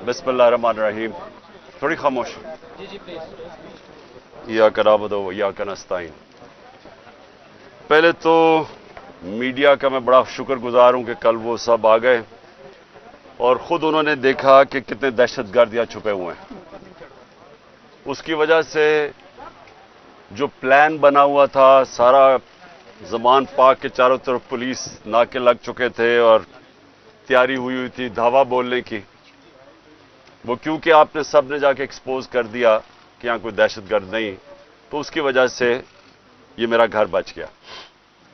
बिस्मिल्लाहिर्रहमानिर्रहीम। थोड़ी खामोश। इय्याका नअबुदु व इय्याका नस्तईन। पहले तो मीडिया का मैं बड़ा शुक्रगुजार हूं कि कल वो सब आ गए और खुद उन्होंने देखा कि कितने दहशतगर्द यहाँ छुपे हुए हैं। उसकी वजह से जो प्लान बना हुआ था, सारा ज़मान पाक के चारों तरफ पुलिस नाके लग चुके थे और तैयारी हुई थी धावा बोलने की, वो क्योंकि आपने सब ने जाके एक्सपोज कर दिया कि यहाँ कोई दहशतगर्द नहीं, तो उसकी वजह से ये मेरा घर बच गया।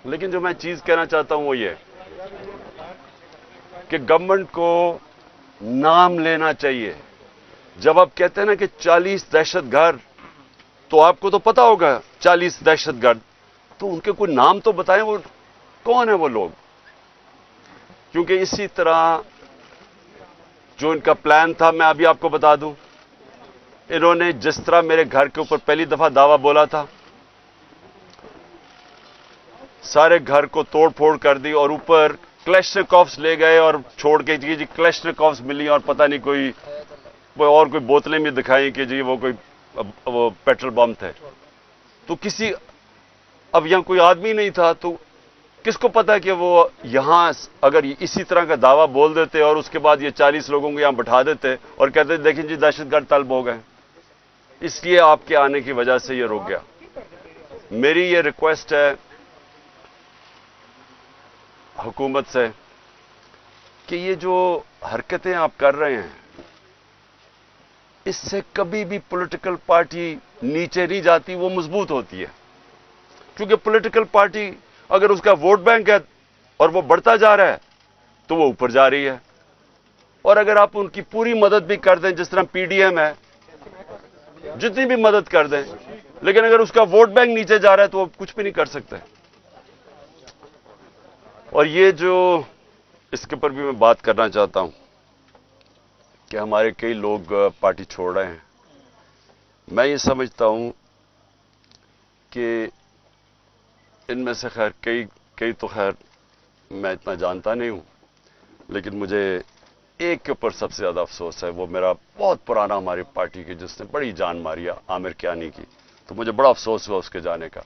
लेकिन जो मैं चीज़ कहना चाहता हूँ वो ये कि गवर्नमेंट को नाम लेना चाहिए। जब आप कहते हैं ना कि 40 दहशतगर्द, तो आपको तो पता होगा 40 दहशतगर्द, तो उनके कोई नाम तो बताएं, वो कौन है वो लोग। क्योंकि इसी तरह जो इनका प्लान था, मैं अभी आपको बता दूं, इन्होंने जिस तरह मेरे घर के ऊपर पहली दफा दावा बोला था, सारे घर को तोड़ फोड़ कर दी और ऊपर क्लैशनिकोव्स ले गए और छोड़ के जी क्लैशनिकोव्स मिली और पता नहीं कोई बोतलें भी दिखाई कि जी वो पेट्रोल बम थे। तो किसी, अब यहां कोई आदमी नहीं था, तो किसको पता कि वो यहां अगर इसी तरह का दावा बोल देते और उसके बाद ये 40 लोगों को यहां बैठा देते और कहते देखें जी दहशतगर्द तलब हो गए। इसलिए आपके आने की वजह से ये रुक गया। मेरी ये रिक्वेस्ट है हुकूमत से कि ये जो हरकतें आप कर रहे हैं, इससे कभी भी पॉलिटिकल पार्टी नीचे नहीं जाती, वो मजबूत होती है। क्योंकि पॉलिटिकल पार्टी अगर उसका वोट बैंक है और वो बढ़ता जा रहा है तो वो ऊपर जा रही है, और अगर आप उनकी पूरी मदद भी कर दें, जिस तरह पीडीएम है, जितनी भी मदद कर दें, लेकिन अगर उसका वोट बैंक नीचे जा रहा है तो वो कुछ भी नहीं कर सकते। और ये जो इसके ऊपर भी मैं बात करना चाहता हूं कि हमारे कई लोग पार्टी छोड़ रहे हैं। मैं ये समझता हूं कि इनमें से खैर कई तो खैर मैं इतना जानता नहीं हूं, लेकिन मुझे एक के ऊपर सबसे ज्यादा अफसोस है। वो मेरा बहुत पुराना हमारी पार्टी की, जिसने बड़ी जान मारी है, आमिर कियानी की। तो मुझे बड़ा अफसोस हुआ उसके जाने का।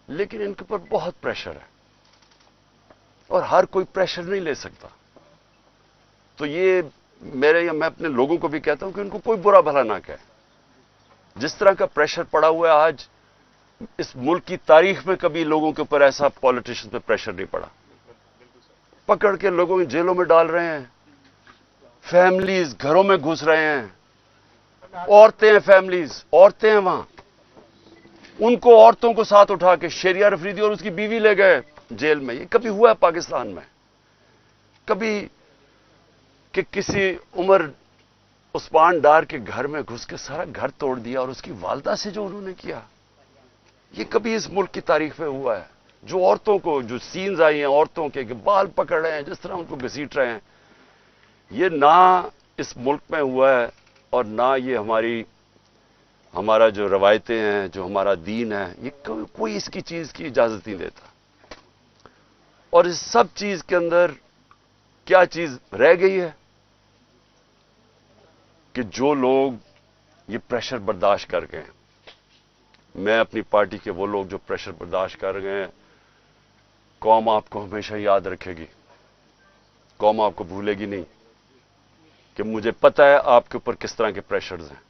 लेकिन इनके ऊपर बहुत प्रेशर है और हर कोई प्रेशर नहीं ले सकता। तो ये मैं अपने लोगों को भी कहता हूं कि उनको कोई बुरा भला ना कहे। जिस तरह का प्रेशर पड़ा हुआ है आज, इस मुल्क की तारीख में कभी लोगों के ऊपर ऐसा पॉलिटिशियन पे प्रेशर नहीं पड़ा। पकड़ के लोगों को जेलों में डाल रहे हैं, फैमिलीज घरों में घुस रहे हैं, औरतें हैं, फैमिलीज औरतें हैं वहां, उनको औरतों को साथ उठा के शेरिया रफरीदी और उसकी बीवी ले गए जेल में। ये कभी हुआ है पाकिस्तान में? कभी कि किसी उमर उस्मान डार के घर में घुस के सारा घर तोड़ दिया और उसकी वालदा से जो उन्होंने किया, ये कभी इस मुल्क की तारीख में हुआ है? जो औरतों को, जो सीन्स आई हैं औरतों के बाल पकड़ रहे हैं, जिस तरह उनको घसीट रहे हैं, ये ना इस मुल्क में हुआ है और ना ये हमारा जो रवायतें हैं, जो हमारा दीन है, ये कोई इसकी चीज की इजाजत नहीं देता। और इस सब चीज के अंदर क्या चीज रह गई है कि जो लोग ये प्रेशर बर्दाश्त कर गए। मैं अपनी पार्टी के वो लोग जो प्रेशर बर्दाश्त कर गए हैं, कौम आपको हमेशा याद रखेगी, कौम आपको भूलेगी नहीं। कि मुझे पता है आपके ऊपर किस तरह के प्रेशर्स हैं,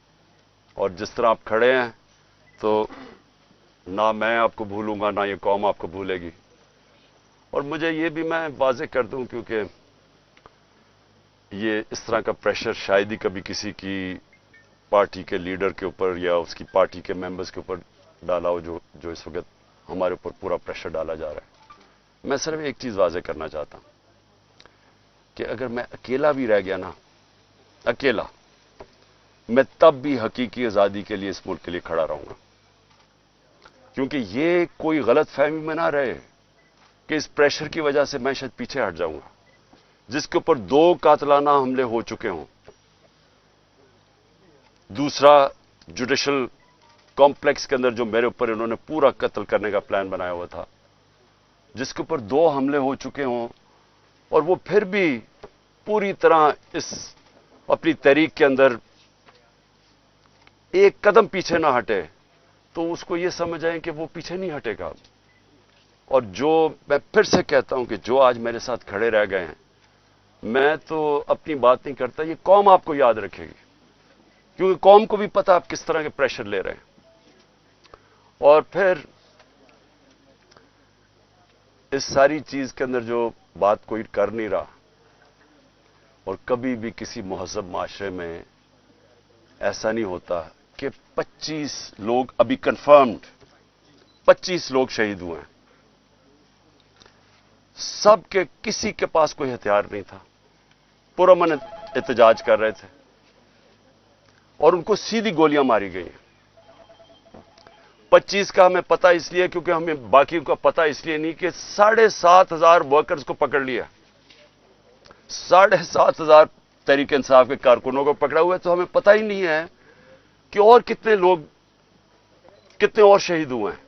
और जिस तरह आप खड़े हैं, तो ना मैं आपको भूलूंगा, ना ये कौम आपको भूलेगी। और मुझे ये भी मैं वाज़ेह कर दूं, क्योंकि ये इस तरह का प्रेशर शायद ही कभी किसी की पार्टी के लीडर के ऊपर या उसकी पार्टी के मेंबर्स के ऊपर डाला हो, जो इस वक्त हमारे ऊपर पूरा प्रेशर डाला जा रहा है। मैं सिर्फ एक चीज वाज़ेह करना चाहता हूं कि अगर मैं अकेला भी रह गया ना, अकेला, मैं तब भी हकीकी आजादी के लिए इस मुल्क के लिए खड़ा रहूंगा। क्योंकि ये कोई गलत फहमी में ना रहे कि इस प्रेशर की वजह से मैं शायद पीछे हट जाऊंगा। जिसके ऊपर 2 कातलाना हमले हो चुके हों, दूसरा जुडिशल कॉम्प्लेक्स के अंदर जो मेरे ऊपर इन्होंने पूरा कत्ल करने का प्लान बनाया हुआ था, जिसके ऊपर 2 हमले हो चुके हों, और वो फिर भी पूरी तरह इस अपनी तहरीक के अंदर एक कदम पीछे ना हटे तो उसको ये समझ आए कि वो पीछे नहीं हटेगा। और जो मैं फिर से कहता हूं कि जो आज मेरे साथ खड़े रह गए हैं, मैं तो अपनी बात नहीं करता, ये कौम आपको याद रखेगी, क्योंकि कौम को भी पता आप किस तरह के प्रेशर ले रहे हैं। और फिर इस सारी चीज के अंदर जो बात कोई कर नहीं रहा, और कभी भी किसी महज़ब माशरे में ऐसा नहीं होता कि 25 लोग अभी कंफर्म्ड 25 लोग शहीद हुए हैं, सबके किसी के पास कोई हथियार नहीं था, पुरअमन एहतजाज कर रहे थे और उनको सीधी गोलियां मारी गई। 25 का हमें पता इसलिए क्योंकि हमें बाकी का पता इसलिए नहीं कि 7,500 वर्कर्स को पकड़ लिया, 7,500 तहरीक इंसाफ के कारकुनों को पकड़ा हुआ है, तो हमें पता ही नहीं है कि और कितने और शहीद हुए हैं।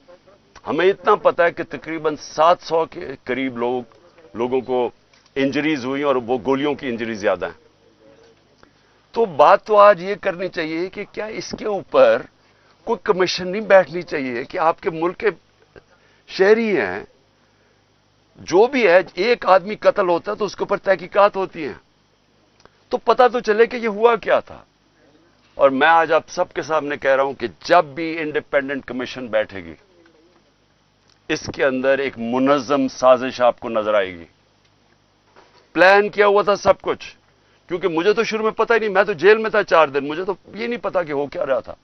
हमें इतना पता है कि तकरीबन 700 के करीब लोगों को इंजरीज हुई और वो गोलियों की इंजरी ज्यादा है। तो बात तो आज ये करनी चाहिए कि क्या इसके ऊपर कोई कमीशन नहीं बैठनी चाहिए कि आपके मुल्क के शहरी हैं, जो भी है, एक आदमी कत्ल होता है तो उसके ऊपर तहकीकात होती हैं, तो पता तो चले कि ये हुआ क्या था। और मैं आज आप सबके सामने कह रहा हूं कि जब भी इंडिपेंडेंट कमीशन बैठेगी, इसके अंदर एक मुनज़्ज़म साजिश आपको नजर आएगी। प्लान किया हुआ था सब कुछ, क्योंकि मुझे तो शुरू में पता ही नहीं, मैं तो जेल में था 4 दिन, मुझे तो ये नहीं पता कि हो क्या रहा था।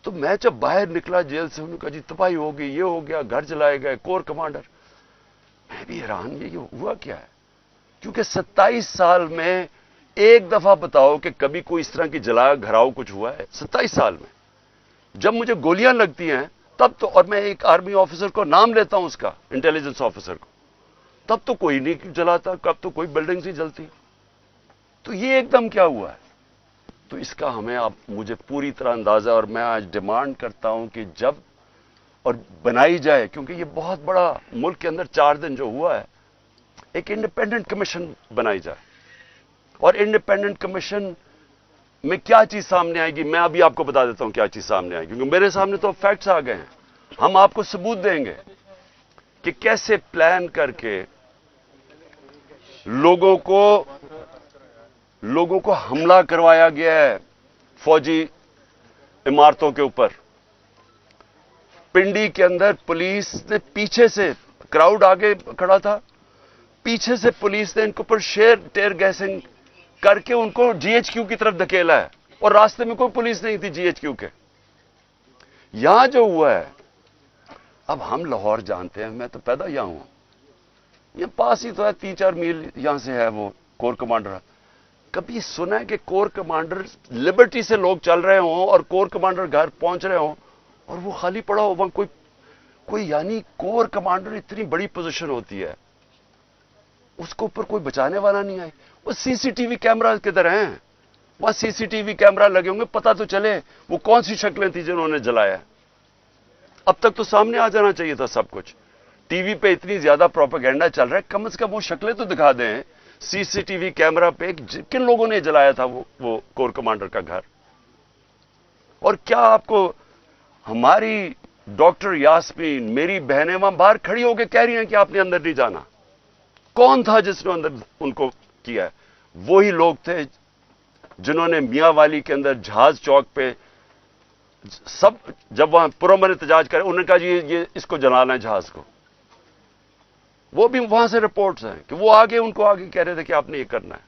तो मैं जब बाहर निकला जेल से, उन्होंने कहा जी तबाही हो गई, ये हो गया, घर जलाए गए, कोर कमांडर। मैं भी हैरान, ये हुआ क्या है? क्योंकि 27 साल में एक दफा बताओ कि कभी कोई इस तरह की जला घराव कुछ हुआ है 27 साल में? जब मुझे गोलियां लगती हैं तब तो, और मैं एक आर्मी ऑफिसर को नाम लेता हूं, उसका इंटेलिजेंस ऑफिसर को, तब तो कोई नहीं जलाता, कब तो कोई बिल्डिंग नहीं जलती। तो ये एकदम क्या हुआ है? तो इसका हमें आप मुझे पूरी तरह अंदाजा, और मैं आज डिमांड करता हूं कि जब और बनाई जाए, क्योंकि ये बहुत बड़ा मुल्क के अंदर 4 दिन जो हुआ है, एक इंडिपेंडेंट कमीशन बनाई जाए। और इंडिपेंडेंट कमीशन में क्या चीज सामने आएगी, मैं अभी आपको बता देता हूं क्या चीज सामने आएगी, क्योंकि मेरे सामने तो फैक्ट्स आ गए हैं। हम आपको सबूत देंगे कि कैसे प्लान करके लोगों को हमला करवाया गया है फौजी इमारतों के ऊपर। पिंडी के अंदर पुलिस ने पीछे से, क्राउड आगे खड़ा था, पीछे से पुलिस ने इनके ऊपर टेयर गैसिंग करके उनको जीएचक्यू की तरफ धकेला है, और रास्ते में कोई पुलिस नहीं थी जीएचक्यू के। यहां जो हुआ है, अब हम लाहौर जानते हैं, मैं तो पैदा यहां हूं, ये पास ही तो है, 3-4 मील यहां से है वो कोर कमांडर। कभी सुना है कि कोर कमांडर लिबर्टी से लोग चल रहे हों और कोर कमांडर घर पहुंच रहे हों और वो खाली पड़ा हो? कोई यानी कोर कमांडर इतनी बड़ी पोजीशन होती है, उसको ऊपर कोई बचाने वाला नहीं आए। वो सीसीटीवी कैमरा किधर हैं? वहां सीसीटीवी कैमरा लगे होंगे, पता तो चले वो कौन सी शक्लें थी जिन्होंने जलाया। अब तक तो सामने आ जाना चाहिए था सब कुछ। टीवी पे इतनी ज्यादा प्रोपेगेंडा चल रहा है, कम से कम वो शक्लें तो दिखा दें सीसीटीवी कैमरा पे, किन लोगों ने जलाया था वो कोर कमांडर का घर। और क्या आपको हमारी डॉक्टर यास्मीन, मेरी बहनें वहां बाहर खड़ी होकर कह रही हैं कि आपने अंदर नहीं जाना। कौन था जिसने अंदर उनको किया? वही लोग थे जिन्होंने मियां वाली के अंदर जहाज चौक पे सब, जब वहां पुरअमन एहतजाज करे, उन्होंने कहा जी ये इसको जलाना है जहाज को। वो भी वहां से रिपोर्ट्स हैं कि वो आगे उनको आगे कह रहे थे कि आपने ये करना है।